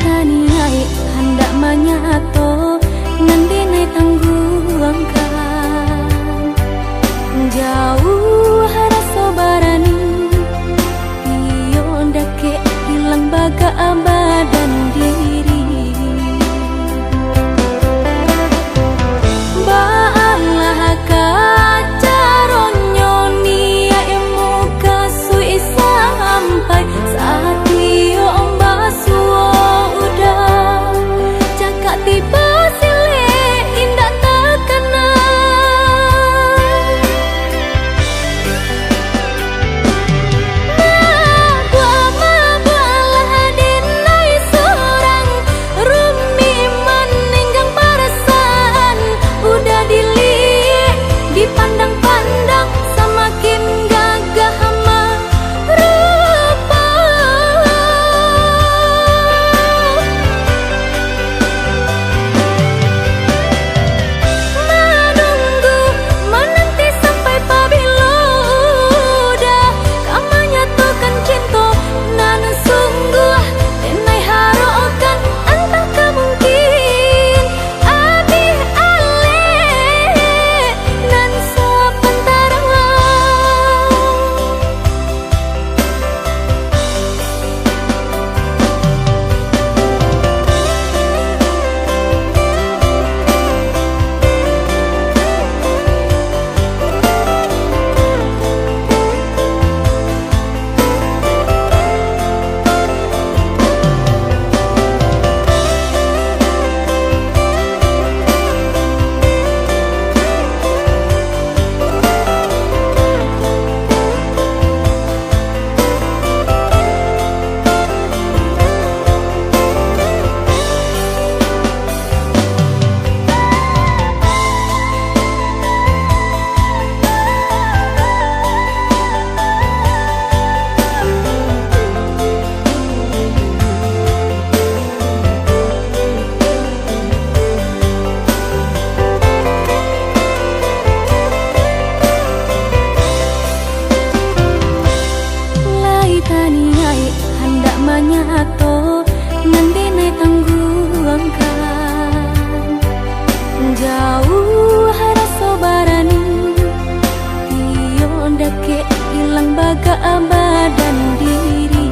taniai hendak menyato nandinai tangguangkan jauh rasa barani iyo ndake hilang baga badan diri baalah kacaronyo nia muka sui sampai saat iyo basuo udah cakap tiba sile indah terkena mabualah dinai seorang rumi meninggang perasaan udah dilihat dipandang-pandang semakin gagah hama rupa menunggu menanti sampai pabilo udah kamanya tukan cinta nan sungguh tenai harokan entah mungkin abi ale nan sepentara taniai hendak menyato nandinai tangguangkan jauh rasa barani iyo ndake hilang baga badan diri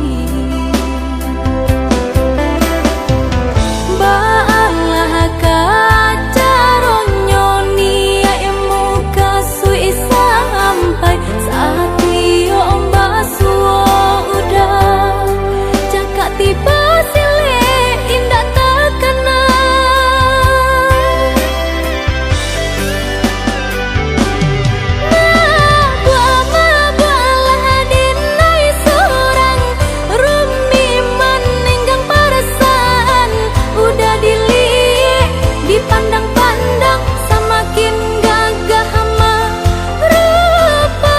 baalah kacaronyo nia muka sui sampai saat iyo basuo udah cakap tiba sile indah terkena mabualah dinai seorang rumi meninggang perasaan udah dilihat dipandang-pandang semakin gagah hama rupa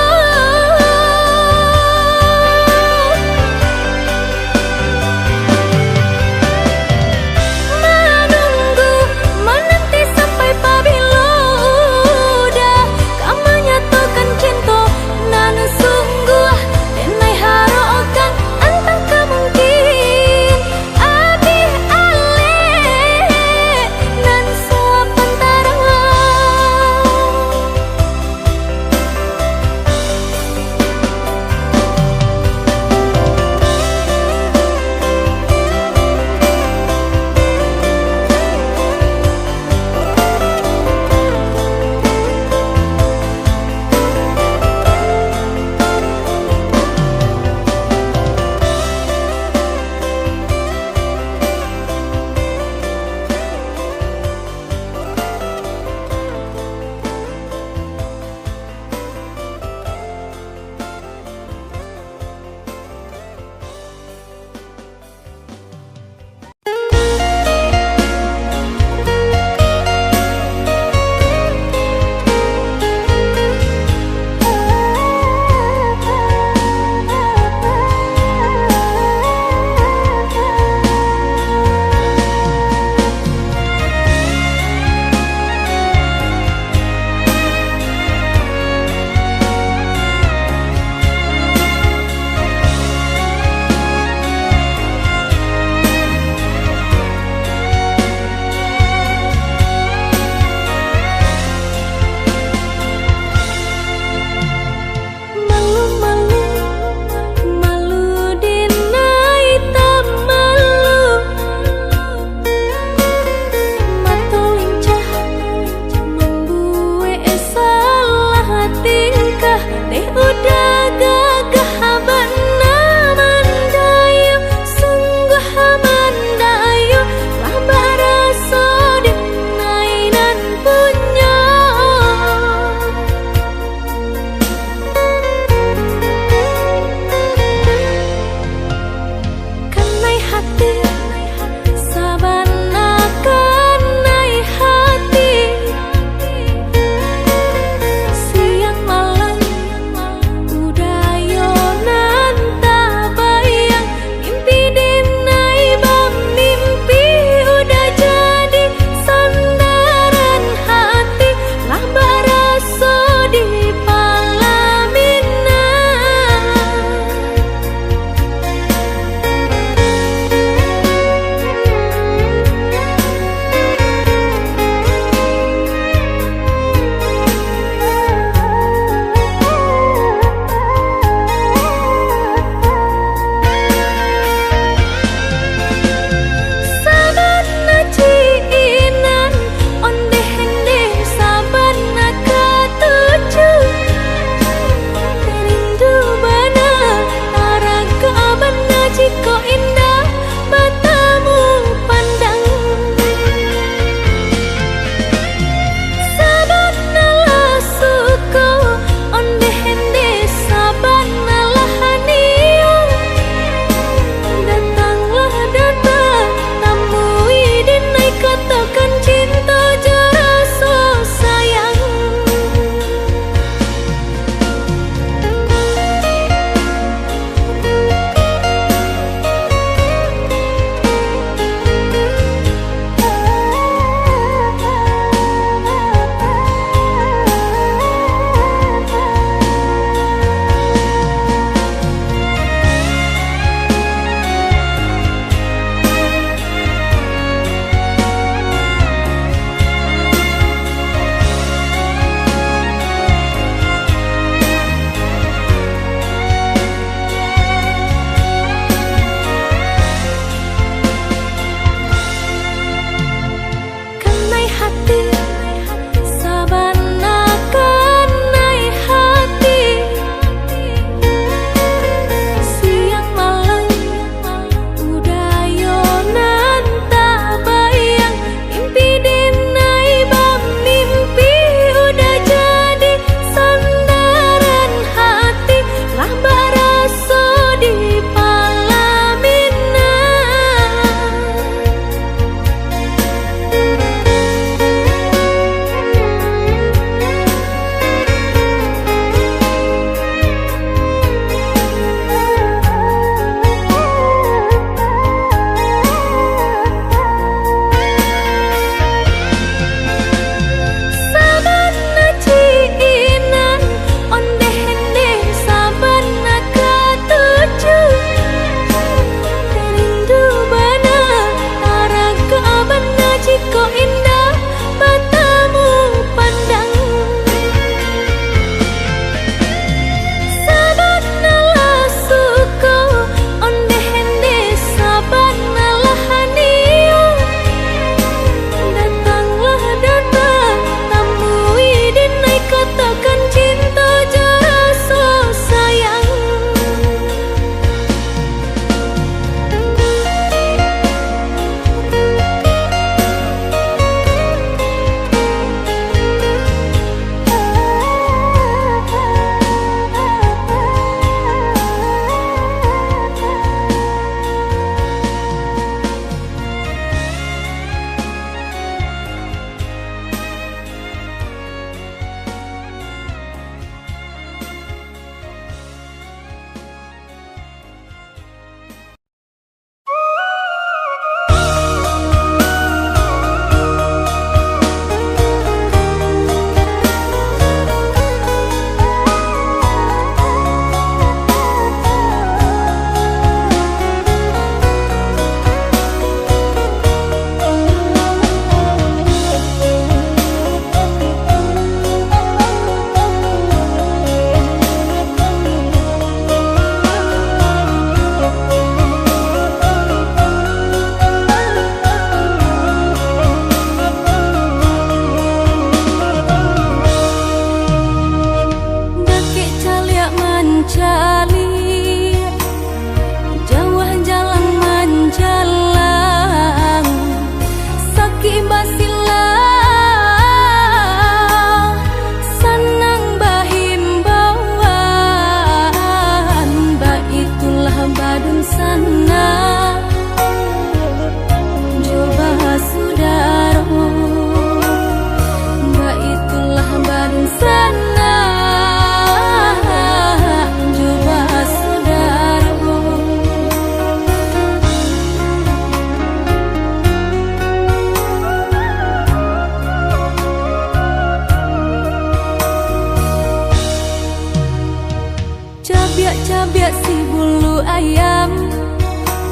kayak si bulu ayam,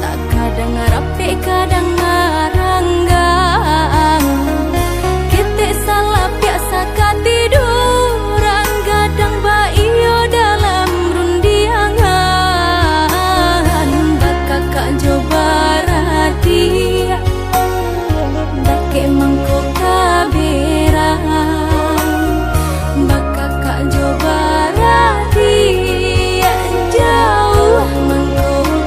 tak kadang rapi kadang ngaranggang. Kita salah biasa katiduran, gadang baio dalam rundiangan. Bakakak coba radia, dake mangko kaberang. Bakakak coba radia, jauh mangko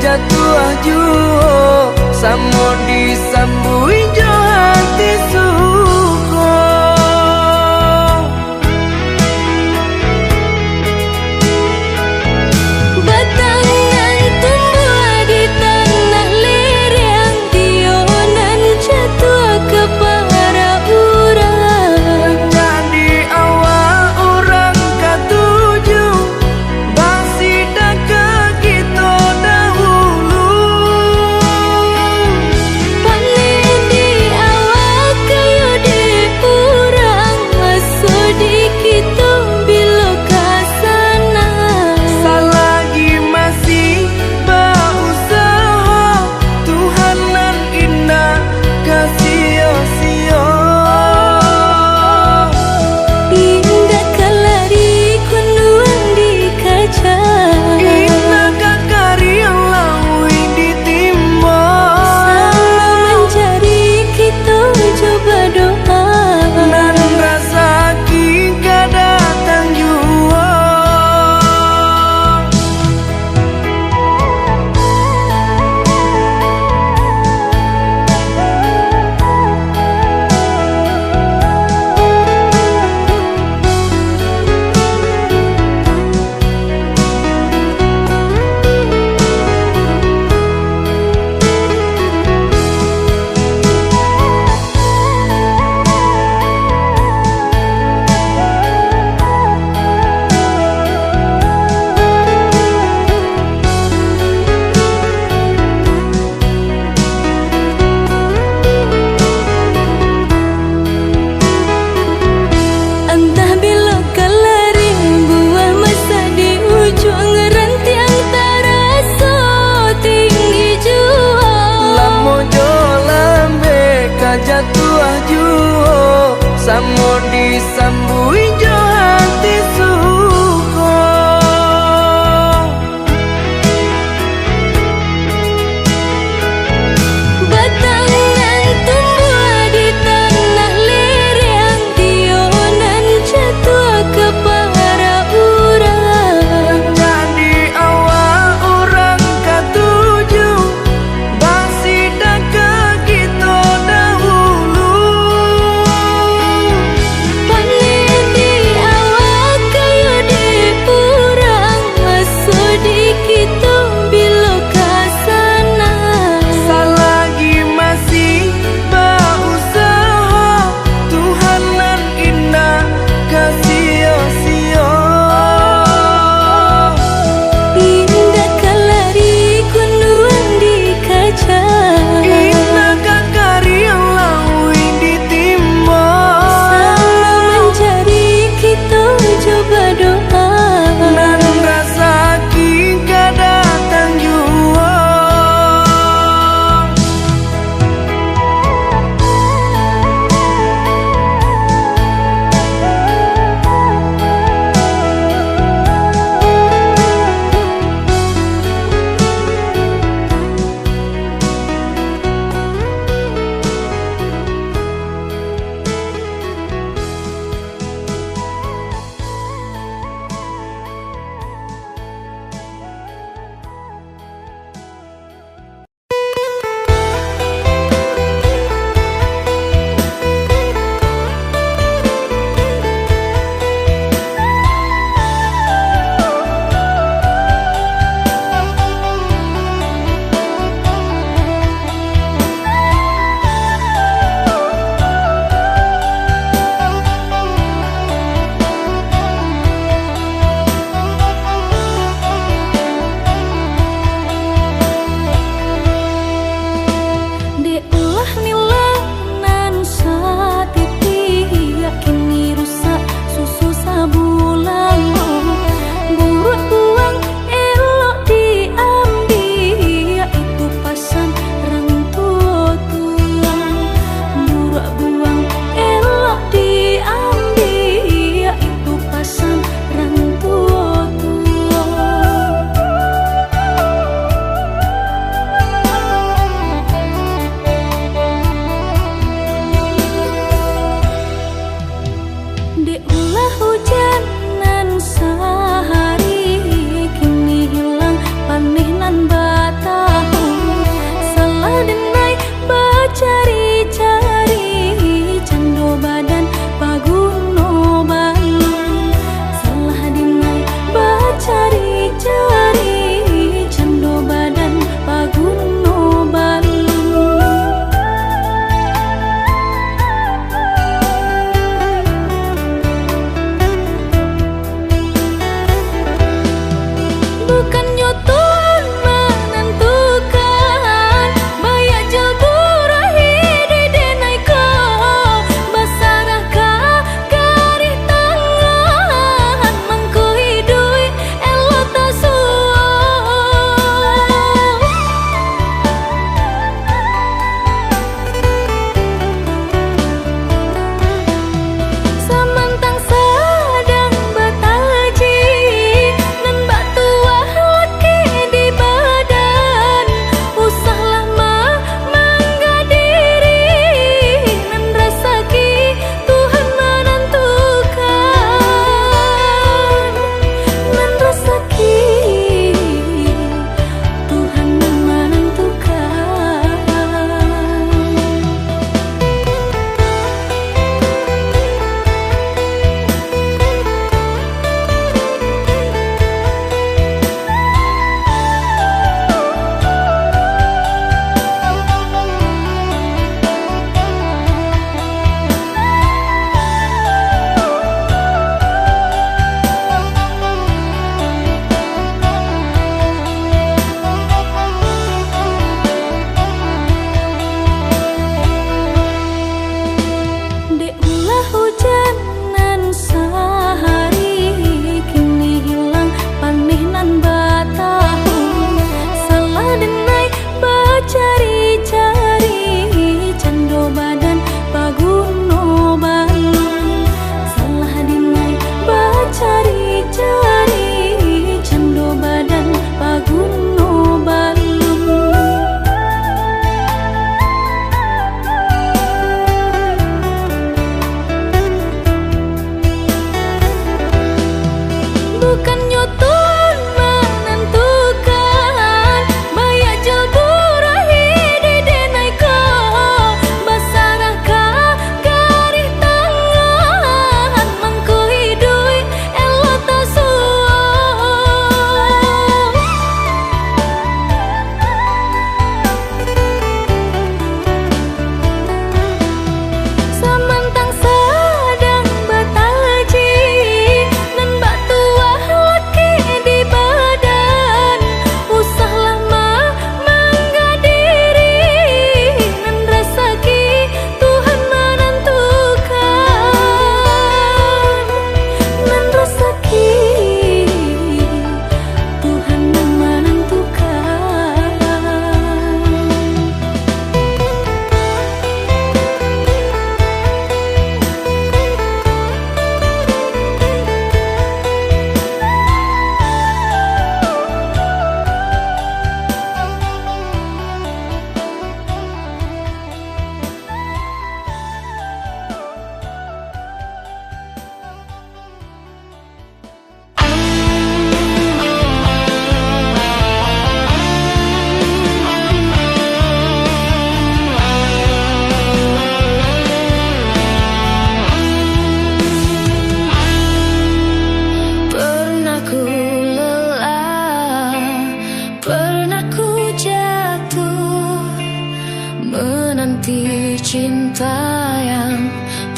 jatuh juo samo disambui jo hati suko. Batangan tumbuh di tanah lereng, tionan jatuh ke para urang. Jadi awal orang ketujuh basida ke kita dahulu. Paling di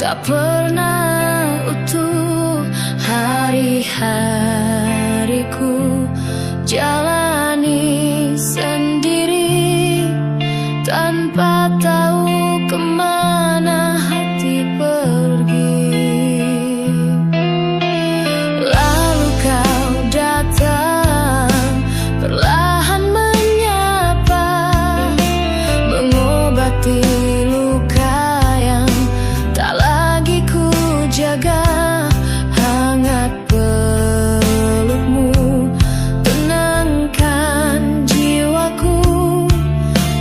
tak pernah utuh. Hari-hariku jalani sendiri tanpa tahu kemana hati pergi. Lalu kau datang perlahan menyapa, mengobati luka yang tak lagi ku jaga. Hangat pelukmu tenangkan jiwaku,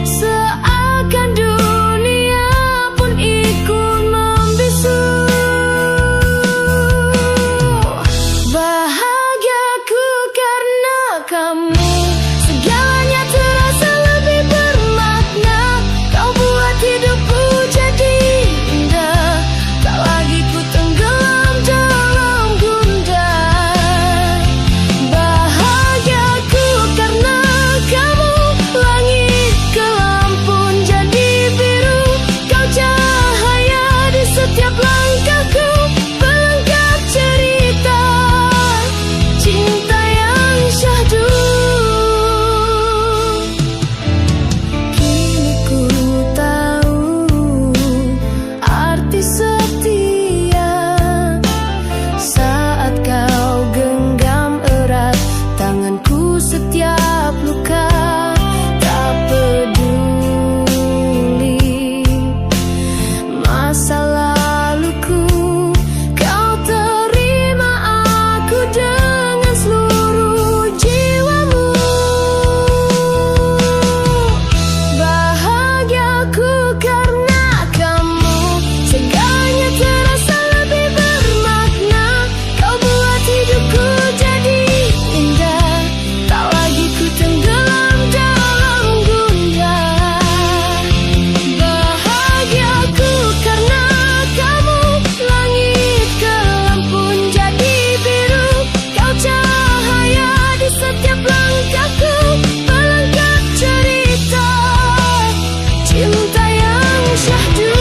seakan dunia pun ikut membisu. Bahagiaku karena kamu, segalanya terasa lebih bermakna. Kau buat hidupku jadi indah, tak lagi ku tenggelam dalam gundah. Bahagiaku karena kamu, langit gelap pun jadi biru. Kau cahaya di setiap langkahku, pelengkap cerita cinta yang syahdu. Kini ku tahu arti setia, saat kau genggam erat tanganku setiap luka. Tak peduli masa laluku, kau terima aku dengan seluruh jiwamu. Bahagiaku karena kamu, segalanya terasa lebih bermakna. Kau buat hidupku jadi indah, tak lagi ku tenggelam dalam gundah. Bahagiaku karena kamu, langit gelap pun jadi biru. Kau cahaya di setiap langkahku, pelengkap cerita cinta yang syahdu.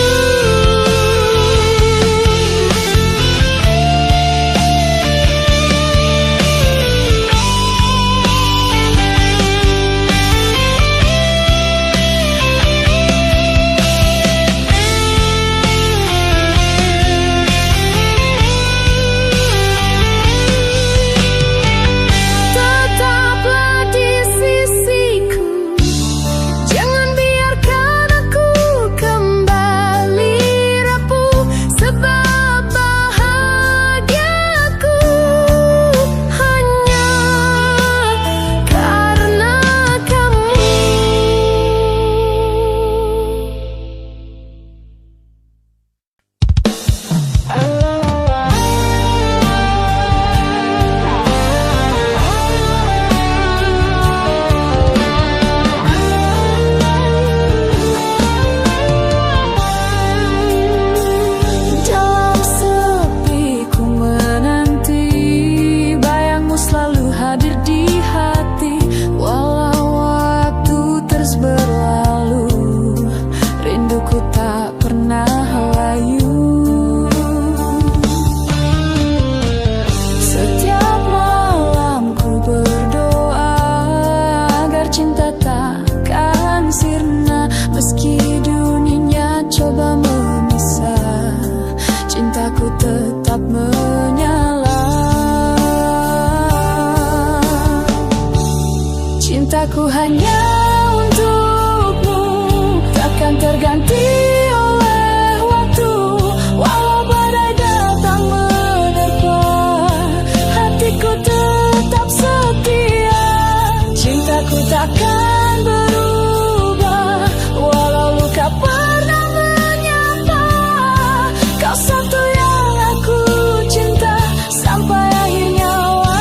Tetaplah di sisiku, jangan biarkan aku kembali rapuh, sebab bahagiaku hanya karena kamu. Dalam sepi ku menanti, bayangmu selalu hadir di hati. Walau waktu terus berlalu, rinduku tak pernah layu. Setiap malam ku berdoa agar cinta takkan sirna, meski dunia coba memisah, cintaku tetap menyala. Cintaku hanya untukmu, takkan terganti oleh waktu. Walau badai datang menerpa, hatiku tetap setia. Cintaku takkan berubah, walau luka pernah menyapa. Kau satu yang aku cinta sampai akhir nyawa.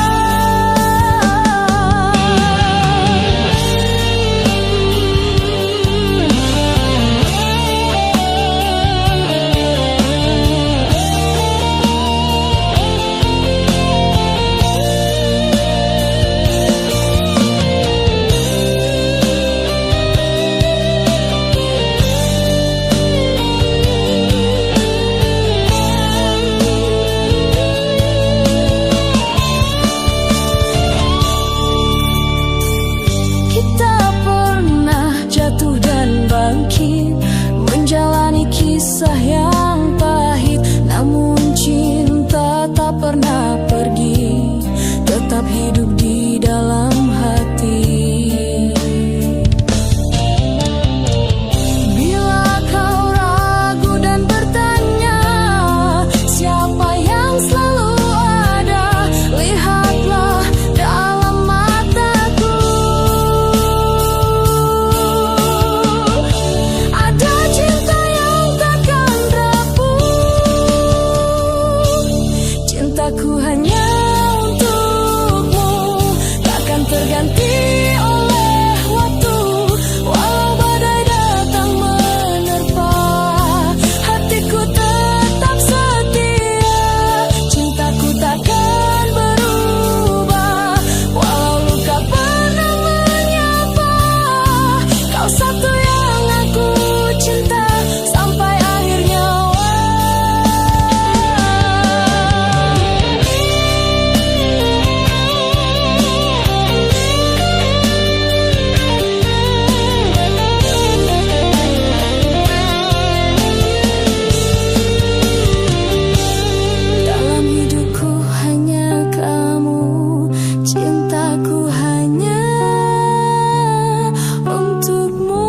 hidup di dalam hati. Bila kau ragu dan bertanya siapa yang selalu ada, lihatlah dalam mataku. Ada cinta yang takkan rapuh, cintaku hanya untukmu, takkan terganti oleh waktu. Walau badai datang menerpa, hatiku tetap setia. Cintaku takkan berubah, walau luka pernah menyapa. Kau satu yang aku cinta sampai akhir nyawa. Dalam hidupku hanya kamu, cintaku hanya untukmu.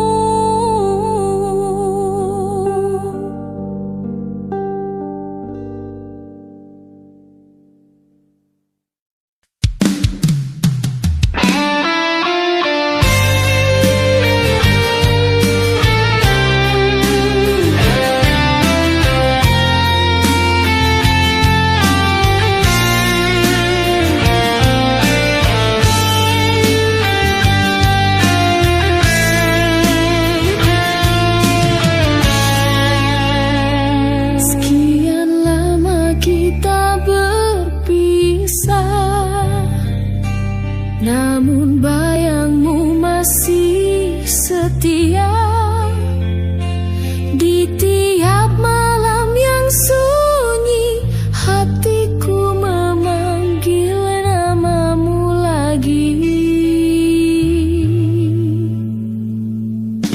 Sekian lama kita berpisah, namun bayangmu masih setia. Di tiap malam yang sunyi, hatiku memanggil namamu lagi.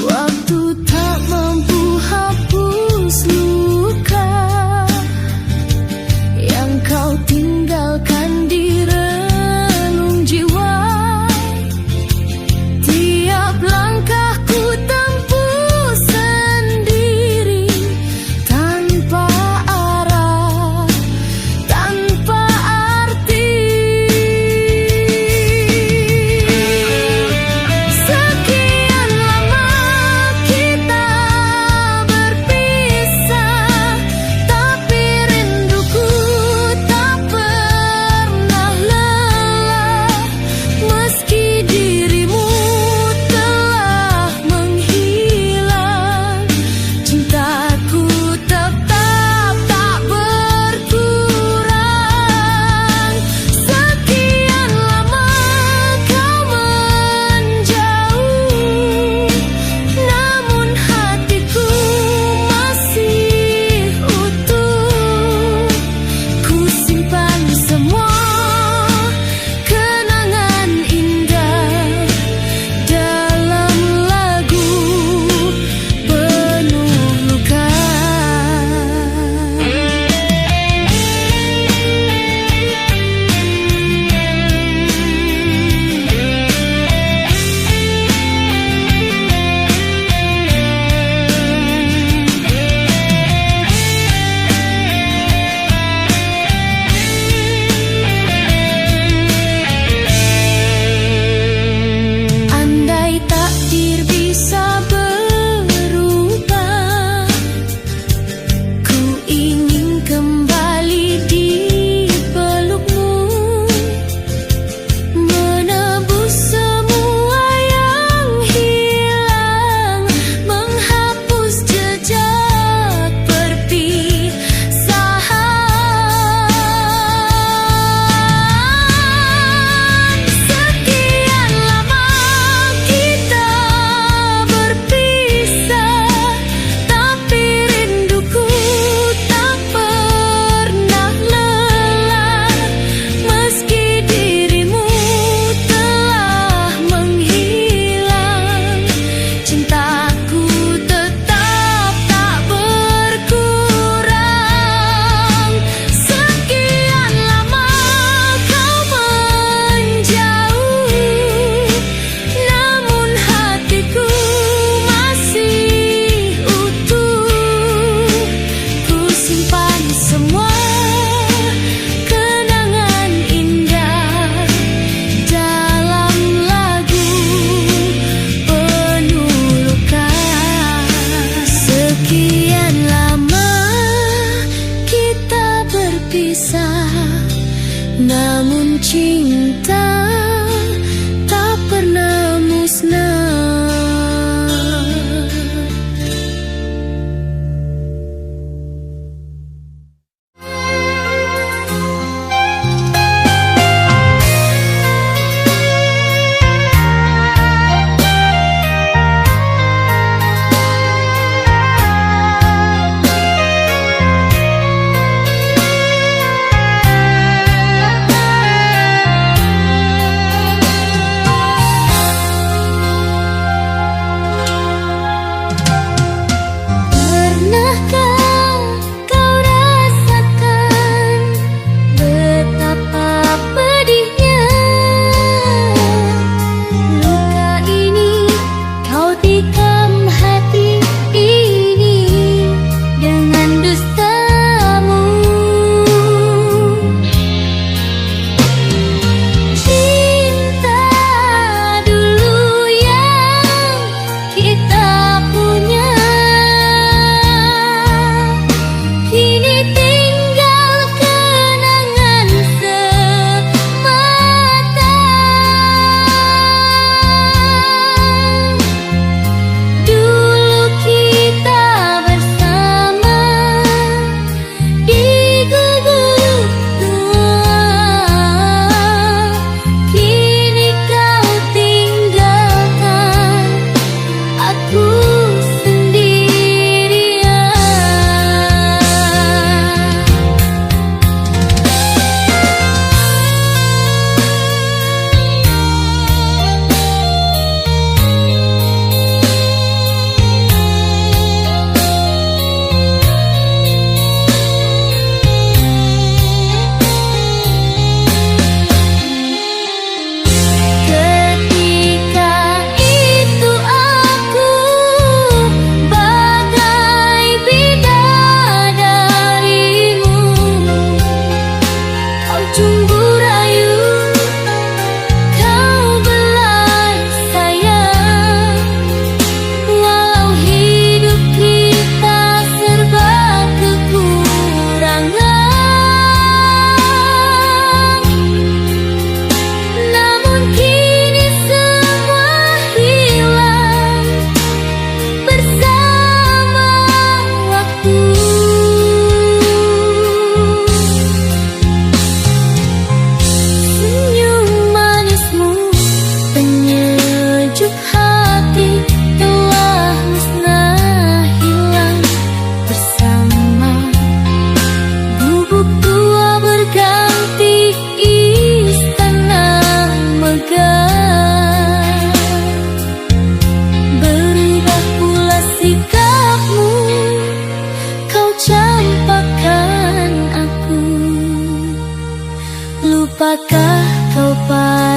Waktu tak mampu hapus luka yang kau tinggalkan di relung jiwa. Tiap langkahku tempuh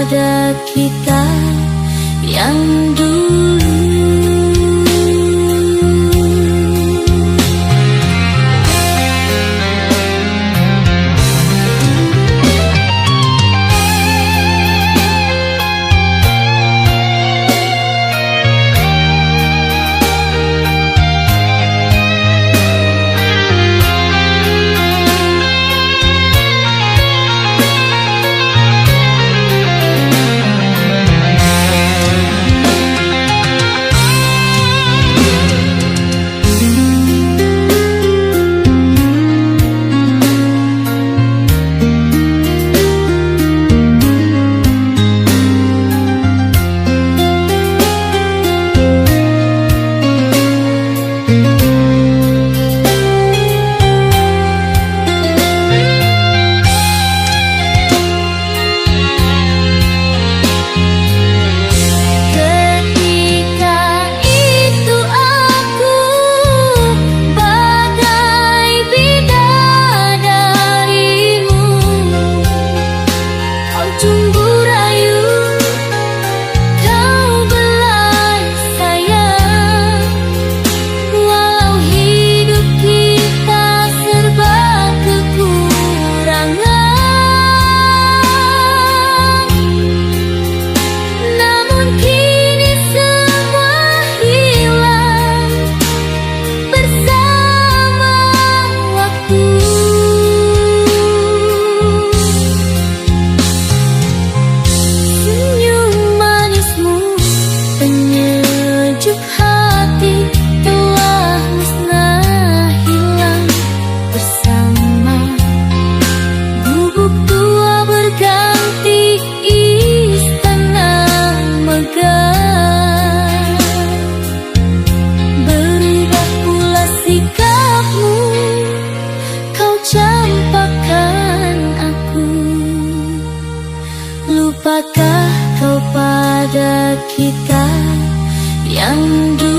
kepada kita yang dulu. Lupakah kau pada kita yang dulu?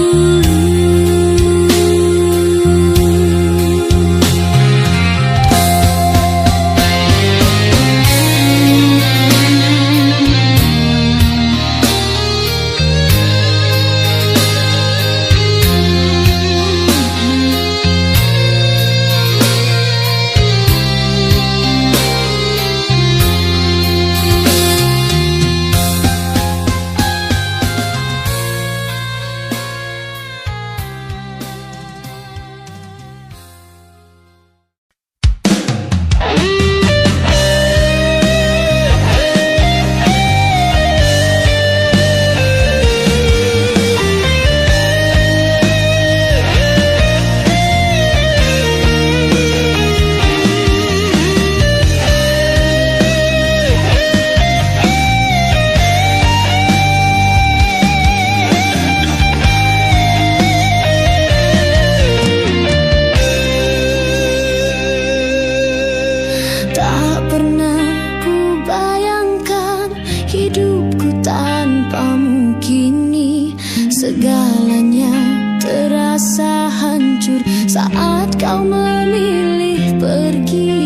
Segalanya terasa hancur saat kau memilih pergi.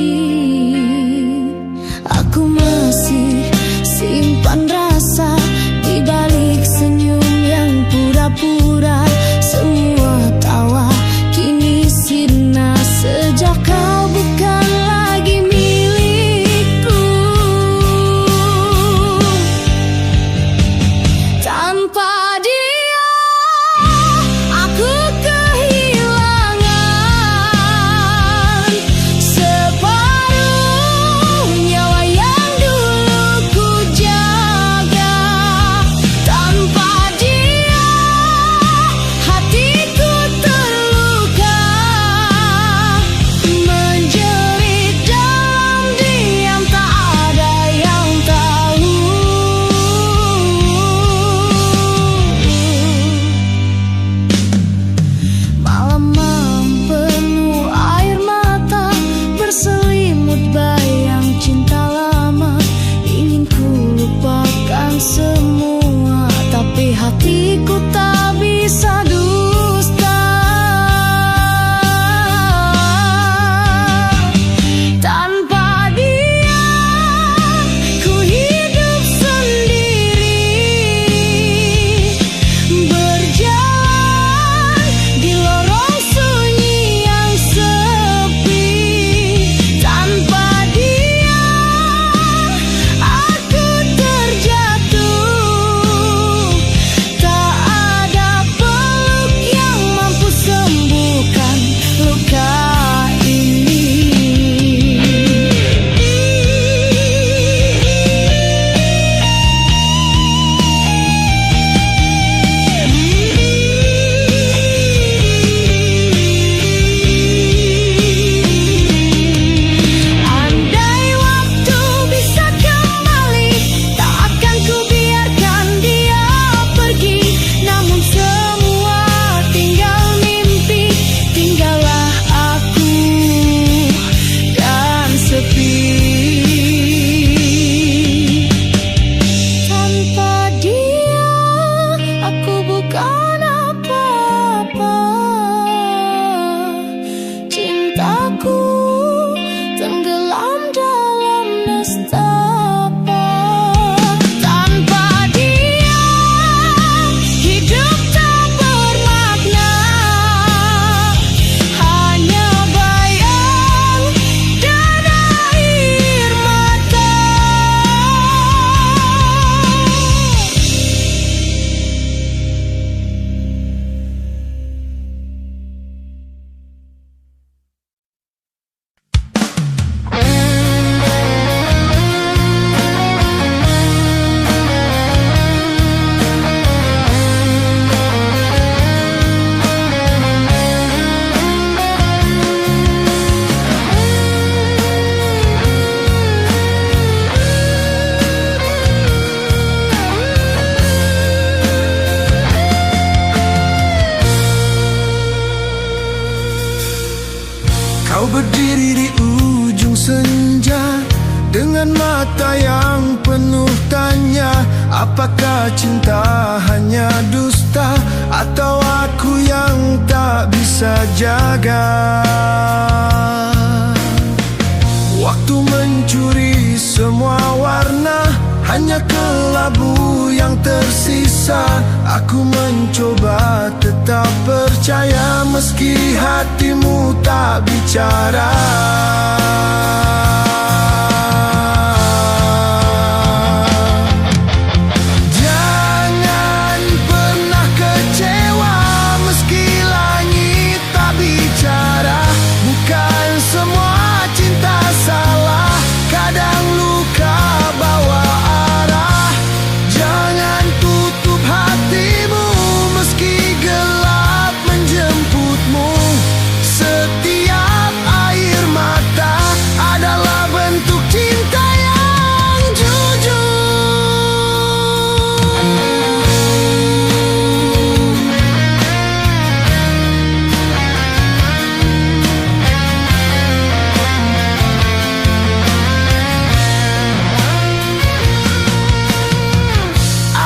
Aku masih simpan rasa di balik senyum yang pura-pura. Semua tawa kini sirna sejak kau bukan lagi milikku. Tanpa dia Apakah cinta hanya dusta, atau aku yang tak bisa jaga? Waktu mencuri semua warna, hanya kelabu yang tersisa. Aku mencoba tetap percaya meski hatimu tak bicara. Jangan pernah kecewa meski langit tak bicara. Bukan semua cinta salah, kadang luka bawa arah. Jangan tutup hatimu meski gelap menjemputmu. Setiap air mata adalah bentuk cinta yang jujur.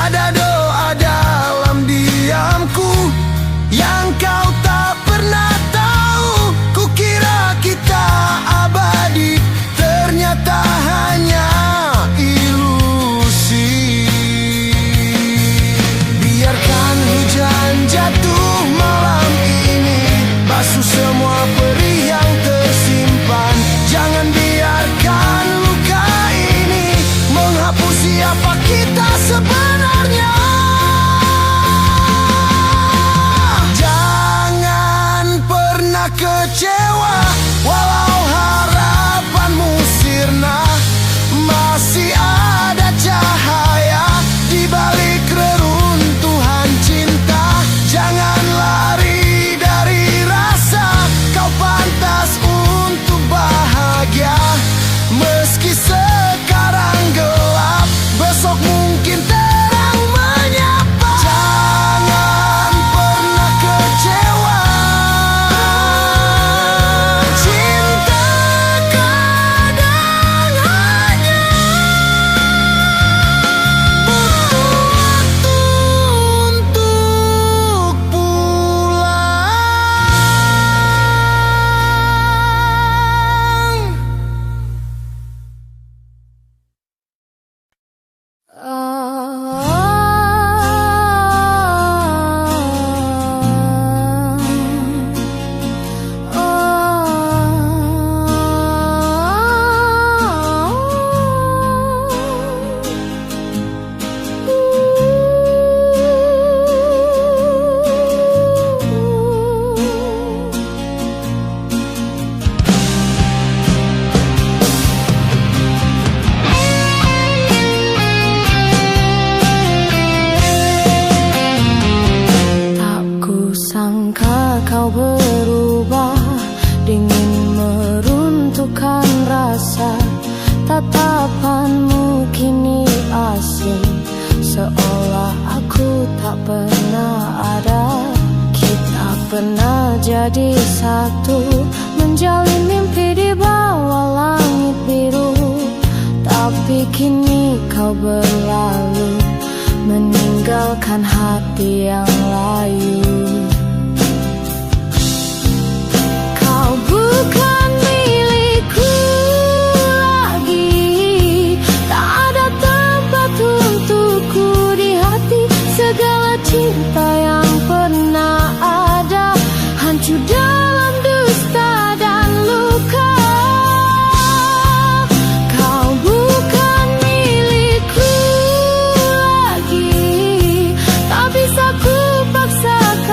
Ada doa dalam diamku yang kau tak pernah tahu. Kukira kita abadi, ternyata hanya ilusi. Biarkan hujan jatuh malam ini, basuh semua perih yang tersimpan. Jangan biarkan luka ini menghapus siapa kita sebenarnya. Jangan pernah kecewa walau harapanmu sirna. Masih ada cahaya di balik reruntuhan cinta. Jangan lari dari rasa, kau pantas untuk bahagia. Meski sekarang gelap, besok mungkin terang menyapa. Jangan pernah kecewa. Cinta kadang hanya butuh waktu untuk pulang. Tak kusangka kau berubah, dingin meruntuhkan rasa. Tatapanmu kini asing, seolah aku tak pernah ada. Kita pernah jadi satu, menjalin mimpi di bawah langit biru. Tapi kini kau berlalu, meninggalkan hati yang layu. Kau bukan milikku lagi, tak ada tempat untukku di hati. Segala cinta yang pernah ada hancur dalam dusta dan luka. Kau bukan milikku lagi, tak bisa ku paksakan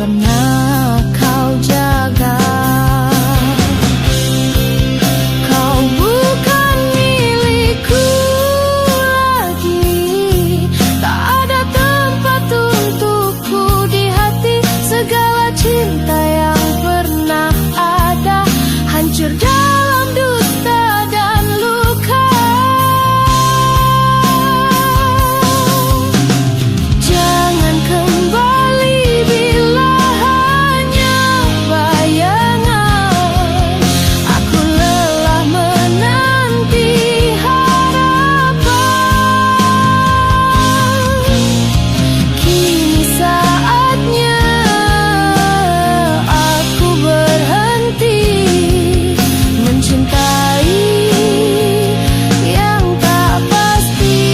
pernah kau jaga. Kau bukan milikku lagi, tak ada tempat untukku di hati. Segala cinta yang pernah ada hancur dalam dusta dan luka. Jangan kembali bila hanya bayangan. Aku lelah menanti harapan. Kini saatnya aku berhenti mencintai yang tak pasti.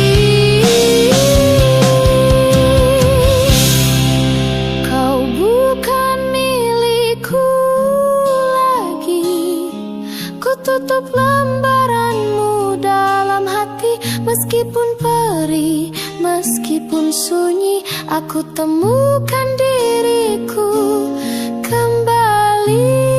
Kau bukan milikku lagi. Ku tutup lembaranmu dalam hati. Meskipun perih, meskipun sunyi, aku temukan diriku kembali.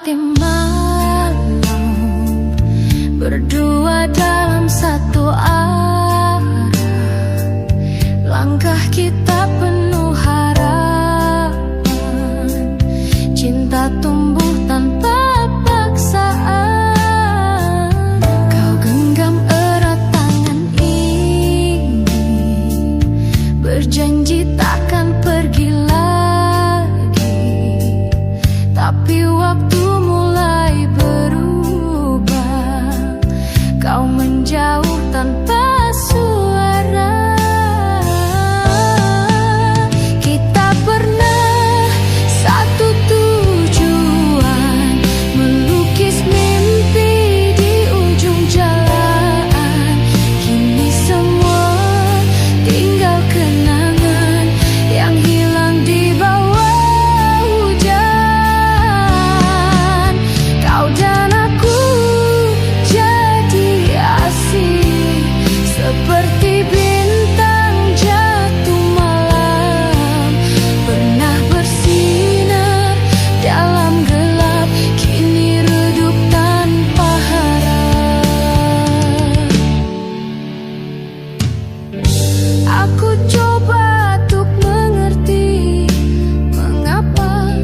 hati malam, berdua dalam satu arah. Langkah kita penuh harapan, cinta tumbuh tanpa paksaan. Kau genggam erat tangan ini, berjanji takkan pergi lagi. Tapi waktu mulai berubah, kau menjauh tanpa suara. Kita pernah satu tujuan, melukis mimpi di ujung jalan. Kini semua tinggal kenangan yang hilang di bawah hujan. Kau dan aku jadi asing, seperti bintang jatuh malam. Pernah bersinar dalam gelap, kini redup tanpa harap. Aku coba untuk mengerti mengapa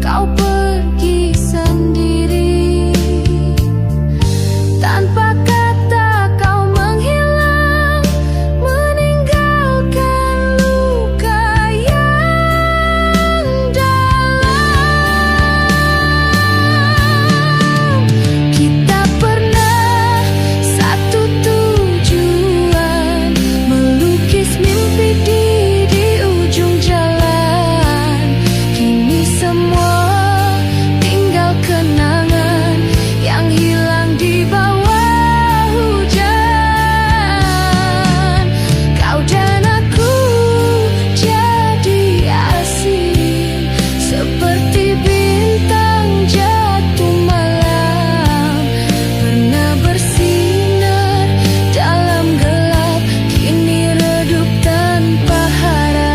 kau pergi sendiri. Tanpa kata kau menghilang, meninggalkan luka yang dalam. Kita pernah satu tujuan, melukis mimpi di ujung jalan. Kini semua tinggal kenangan yang hilang di bawah hujan. Kau dan aku jadi asing, seperti bintang jatuh malam. Pernah bersinar dalam gelap, kini redup tanpa harap.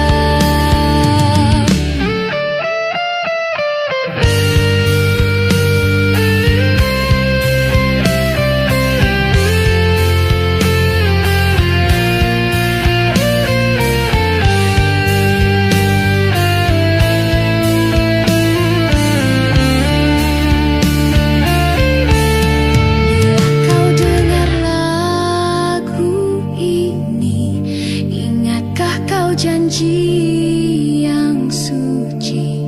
Kau dengar lagu ini, ingatkah kau janji yang suci?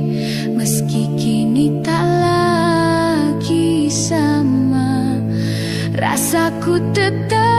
Meski kini tak lagi sama, rasaku tetap